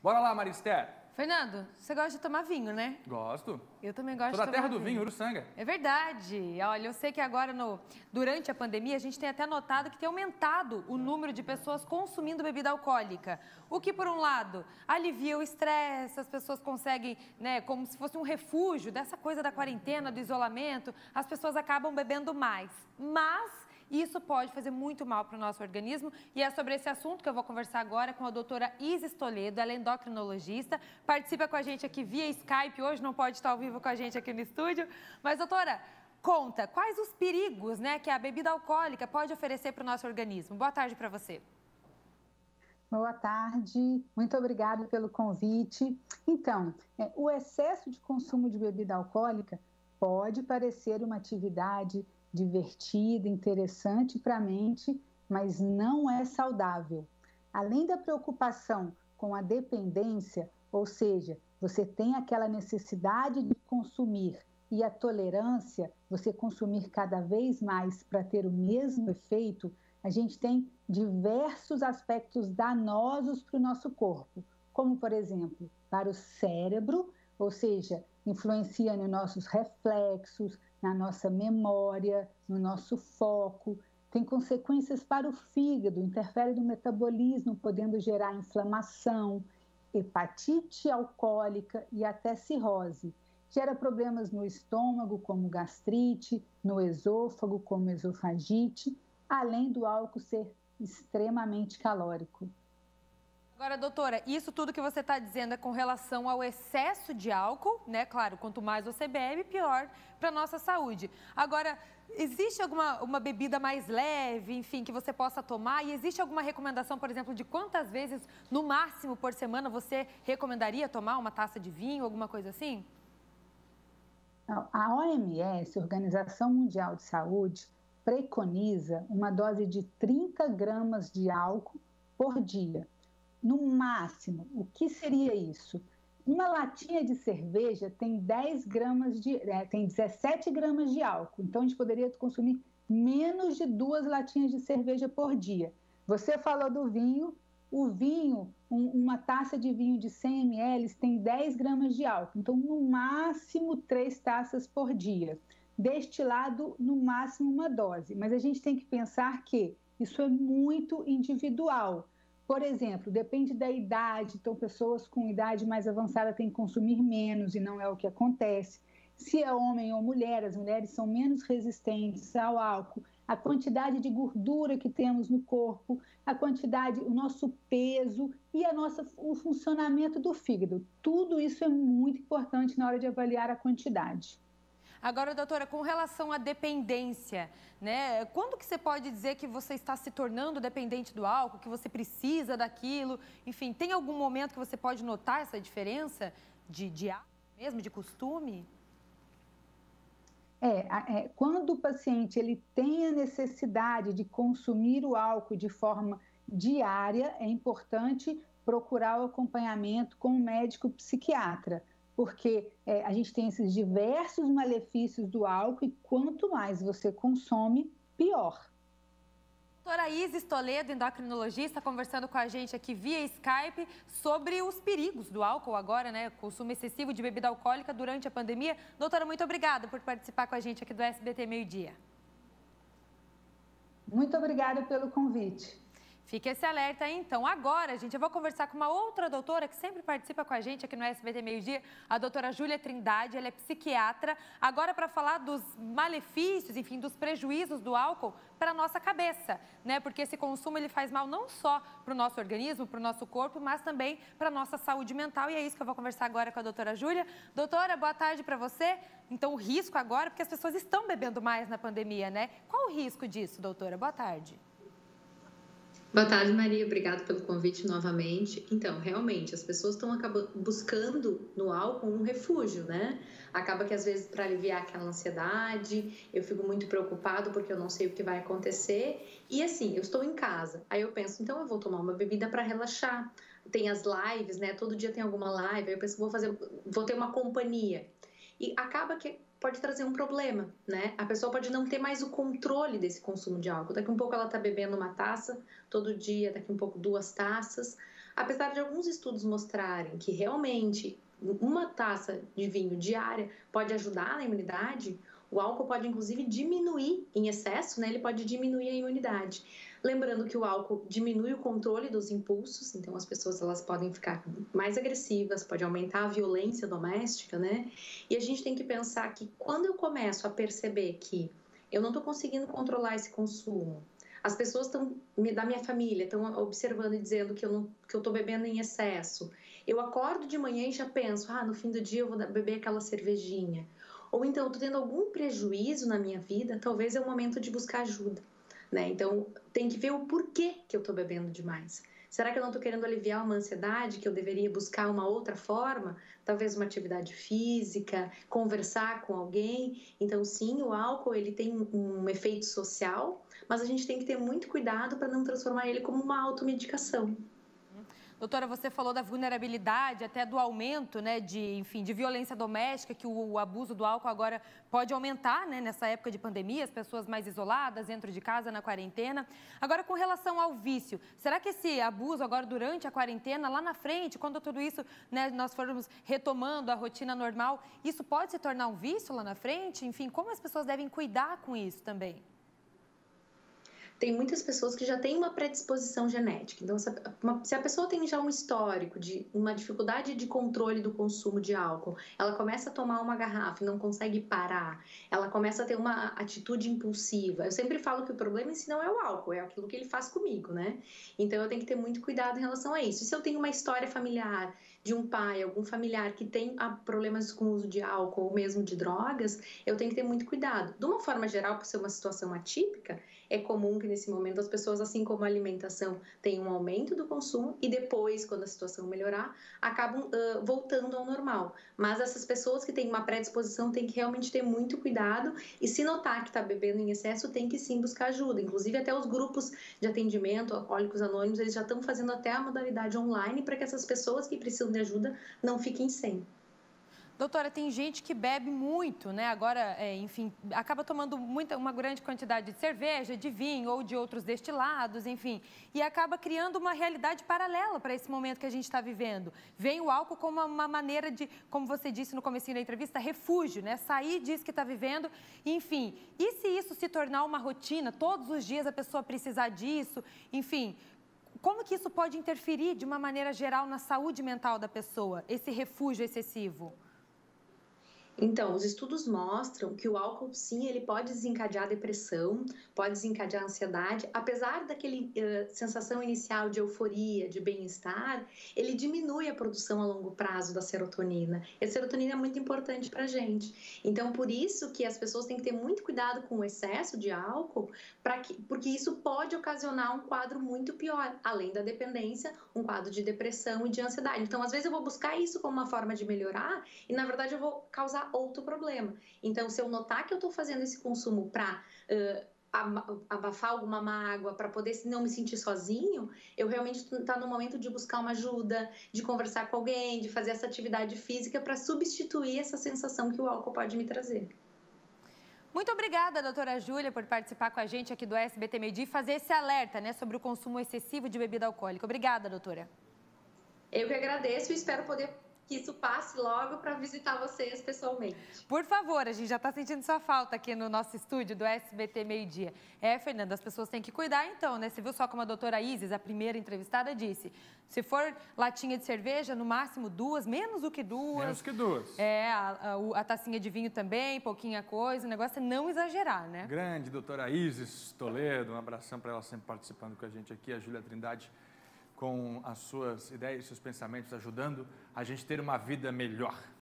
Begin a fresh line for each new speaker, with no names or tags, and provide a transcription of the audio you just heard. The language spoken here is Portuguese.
Bora lá, Marister.
Fernando, você gosta de tomar vinho, né?
Gosto.
Eu também gosto de
Sou
tomar
da terra do
vinho.
vinho, Uruçanga.
É verdade. Olha, eu sei que agora, durante a pandemia, a gente tem até notado que tem aumentado o número de pessoas consumindo bebida alcoólica. O que, por um lado, alivia o estresse, as pessoas conseguem, né, como se fosse um refúgio dessa coisa da quarentena, do isolamento, as pessoas acabam bebendo mais. Mas isso pode fazer muito mal para o nosso organismo e é sobre esse assunto que eu vou conversar agora com a doutora Isis Toledo, ela é endocrinologista, participa com a gente aqui via Skype, hoje não pode estar ao vivo com a gente aqui no estúdio, mas doutora, conta, quais os perigos, né, que a bebida alcoólica pode oferecer para o nosso organismo? Boa tarde para você.
Boa tarde, muito obrigada pelo convite. Então, o excesso de consumo de bebida alcoólica pode parecer uma atividade divertida, interessante para a mente, mas não é saudável. Além da preocupação com a dependência, ou seja, você tem aquela necessidade de consumir e a tolerância, você consumir cada vez mais para ter o mesmo efeito, a gente tem diversos aspectos danosos para o nosso corpo, como, por exemplo, para o cérebro, ou seja, influencia nos nossos reflexos, na nossa memória, no nosso foco. Tem consequências para o fígado, interfere no metabolismo, podendo gerar inflamação, hepatite alcoólica e até cirrose. Gera problemas no estômago, como gastrite, no esôfago, como esofagite, além do álcool ser extremamente calórico.
Agora, doutora, isso tudo que você está dizendo é com relação ao excesso de álcool, né? Claro, quanto mais você bebe, pior para a nossa saúde. Agora, existe uma bebida mais leve, enfim, que você possa tomar? E existe alguma recomendação, por exemplo, de quantas vezes, no máximo, por semana, você recomendaria tomar uma taça de vinho, alguma coisa assim?
A OMS, Organização Mundial de Saúde, preconiza uma dose de 30 gramas de álcool por dia. No máximo, o que seria isso? Uma latinha de cerveja tem 17 gramas de álcool, então a gente poderia consumir menos de 2 latinhas de cerveja por dia. Você falou do vinho, o vinho, uma taça de vinho de 100 ml tem 10 gramas de álcool, então no máximo 3 taças por dia. Destilado, no máximo uma dose, mas a gente tem que pensar que isso é muito individual. Por exemplo, depende da idade, então pessoas com idade mais avançada têm que consumir menos e não é o que acontece. Se é homem ou mulher, as mulheres são menos resistentes ao álcool, a quantidade de gordura que temos no corpo, a quantidade, o nosso peso e o funcionamento do fígado. Tudo isso é muito importante na hora de avaliar a quantidade.
Agora, doutora, com relação à dependência, né? Quando que você pode dizer que você está se tornando dependente do álcool, que você precisa daquilo? Enfim, tem algum momento que você pode notar essa diferença de hábito mesmo, de costume?
Quando o paciente ele tem a necessidade de consumir o álcool de forma diária, é importante procurar o acompanhamento com o médico psiquiatra, porque a gente tem esses diversos malefícios do álcool e quanto mais você consome, pior.
Doutora Isis Toledo, endocrinologista, conversando com a gente aqui via Skype sobre os perigos do álcool agora, né? Consumo excessivo de bebida alcoólica durante a pandemia. Doutora, muito obrigada por participar com a gente aqui do SBT Meio Dia.
Muito obrigada pelo convite.
Fica esse alerta aí, então. Agora, gente, eu vou conversar com uma outra doutora que sempre participa com a gente aqui no SBT Meio Dia, a doutora Júlia Trindade, ela é psiquiatra, agora para falar dos malefícios, enfim, dos prejuízos do álcool para a nossa cabeça, né? Porque esse consumo, ele faz mal não só para o nosso organismo, para o nosso corpo, mas também para a nossa saúde mental, e é isso que eu vou conversar agora com a doutora Júlia. Doutora, boa tarde para você. Então, o risco agora, porque as pessoas estão bebendo mais na pandemia, né? Qual o risco disso, doutora? Boa tarde.
Boa tarde, Maria. Obrigada pelo convite novamente. Então, realmente, as pessoas estão buscando no álcool um refúgio, né? Acaba que, às vezes, para aliviar aquela ansiedade, eu fico muito preocupado porque eu não sei o que vai acontecer. E, assim, eu estou em casa. Aí eu penso, então eu vou tomar uma bebida para relaxar. Tem as lives, né? Todo dia tem alguma live. Aí eu penso, vou ter uma companhia. E acaba que pode trazer um problema, né? A pessoa pode não ter mais o controle desse consumo de álcool. Daqui a um pouco ela está bebendo uma taça todo dia, daqui a um pouco 2 taças. apesar de alguns estudos mostrarem que realmente uma taça de vinho diária pode ajudar na imunidade, o álcool pode inclusive diminuir em excesso, né? Ele pode diminuir a imunidade. Lembrando que o álcool diminui o controle dos impulsos, então as pessoas elas podem ficar mais agressivas, pode aumentar a violência doméstica, né? E a gente tem que pensar que quando eu começo a perceber que eu não estou conseguindo controlar esse consumo, as pessoas da minha família estão observando e dizendo que eu estou bebendo em excesso, eu acordo de manhã e já penso, no fim do dia eu vou beber aquela cervejinha. Ou então, eu estou tendo algum prejuízo na minha vida, talvez é o momento de buscar ajuda, né? Então, tem que ver o porquê que eu estou bebendo demais. Será que eu não estou querendo aliviar uma ansiedade, que eu deveria buscar uma outra forma? Talvez uma atividade física, conversar com alguém. Então, sim, o álcool ele tem um efeito social, mas a gente tem que ter muito cuidado para não transformar ele como uma automedicação.
Doutora, você falou da vulnerabilidade, até do aumento, né, de violência doméstica, que o abuso do álcool agora pode aumentar, né, nessa época de pandemia, as pessoas mais isoladas, dentro de casa, na quarentena. Agora, com relação ao vício, será que esse abuso agora durante a quarentena, lá na frente, quando tudo isso, né, nós formos retomando a rotina normal, isso pode se tornar um vício lá na frente? Enfim, como as pessoas devem cuidar com isso também?
Tem muitas pessoas que já têm uma predisposição genética. Então, se a pessoa tem já um histórico de uma dificuldade de controle do consumo de álcool, ela começa a tomar uma garrafa e não consegue parar, ela começa a ter uma atitude impulsiva. Eu sempre falo que o problema em si não é o álcool, é aquilo que ele faz comigo, né? Então, eu tenho que ter muito cuidado em relação a isso. E se eu tenho uma história familiar de um pai, algum familiar que tem problemas com o uso de álcool ou mesmo de drogas, eu tenho que ter muito cuidado. De uma forma geral, por ser uma situação atípica, é comum que nesse momento as pessoas, assim como a alimentação, tenham um aumento do consumo e depois, quando a situação melhorar, acabam voltando ao normal. Mas essas pessoas que têm uma predisposição têm que realmente ter muito cuidado e se notar que está bebendo em excesso, tem que sim buscar ajuda. Inclusive até os grupos de atendimento, Alcoólicos Anônimos, eles já estão fazendo até a modalidade online para que essas pessoas que precisam de ajuda não fiquem sem.
Doutora, tem gente que bebe muito, né? Agora, acaba tomando uma grande quantidade de cerveja, de vinho ou de outros destilados, enfim. E acaba criando uma realidade paralela para esse momento que a gente está vivendo. Vem o álcool como uma maneira de, como você disse no comecinho da entrevista, refúgio, né? Sair disso que está vivendo, enfim. E se isso se tornar uma rotina, todos os dias a pessoa precisar disso, enfim... Como que isso pode interferir de uma maneira geral na saúde mental da pessoa, esse refúgio excessivo?
Então, os estudos mostram que o álcool, sim, ele pode desencadear depressão, pode desencadear ansiedade. Apesar daquele sensação inicial de euforia, de bem-estar, ele diminui a produção a longo prazo da serotonina. E a serotonina é muito importante para a gente. Então, por isso que as pessoas têm que ter muito cuidado com o excesso de álcool, porque isso pode ocasionar um quadro muito pior, além da dependência, um quadro de depressão e de ansiedade. Então, às vezes eu vou buscar isso como uma forma de melhorar e, na verdade, eu vou causar outro problema. Então, se eu notar que eu estou fazendo esse consumo para abafar alguma mágoa, para poder não me sentir sozinho, eu realmente estou no momento de buscar uma ajuda, de conversar com alguém, de fazer essa atividade física para substituir essa sensação que o álcool pode me trazer.
Muito obrigada, doutora Júlia, por participar com a gente aqui do SBT Meio Dia e fazer esse alerta, né, sobre o consumo excessivo de bebida alcoólica. Obrigada, doutora.
Eu que agradeço e espero poder que isso passe logo para visitar vocês pessoalmente.
Por favor, a gente já está sentindo sua falta aqui no nosso estúdio do SBT Meio Dia. Fernanda, as pessoas têm que cuidar então, né? Você viu só como a doutora Isis, a primeira entrevistada, disse, se for latinha de cerveja, no máximo 2, menos do que 2.
Menos que 2.
A tacinha de vinho também, pouquinha coisa, o negócio é não exagerar, né?
Grande doutora Isis Toledo, um abração para ela sempre participando com a gente aqui, a Júlia Trindade, com as suas ideias e seus pensamentos, ajudando a gente a ter uma vida melhor.